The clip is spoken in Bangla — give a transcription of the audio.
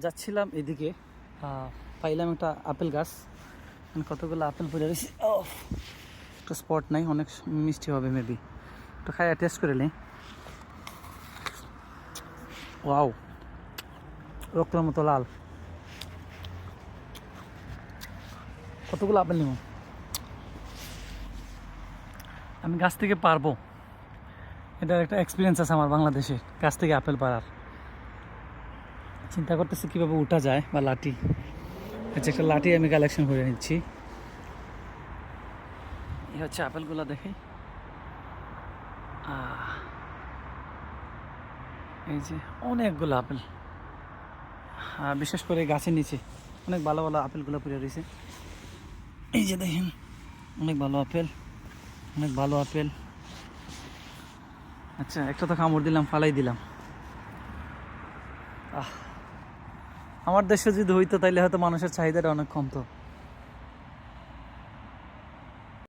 যাচ্ছিলাম এদিকে, পাইলাম একটা আপেল গাছ, কতগুলো আপেল পড়ে রয়েছে। একটা স্পট নাই, অনেক মিষ্টি হবে মেবি, একটু খাই টেস্ট করে নিই। ওয়াও, রক্তের মতো লাল। কতগুলো আপেল নিব আমি গাছ থেকে পারবো, এটার একটা এক্সপিরিয়েন্স আছে আমার বাংলাদেশে গাছ থেকে আপেল পাড়ার। চিন্তা করতেছি কীভাবে উঠা যায়, বা লাঠি। আচ্ছা, একটা লাঠি আমি কালেকশন করে নিচ্ছি। এই হচ্ছে আপেলগুলো, দেখি। এই যে অনেকগুলো আপেল, বিশেষ করে গাছের নিচে অনেক ভালো ভালো আপেলগুলো পড়ে রয়েছে। এই যে দেখেন, অনেক ভালো আপেল, অনেক ভালো আপেল। আচ্ছা, একটা তো কামড় দিলাম, ফালাই দিলাম। আমার দেশে যদি হইতো তাইলে হয়তো মানুষের চাহিদাটা অনেক কমতো।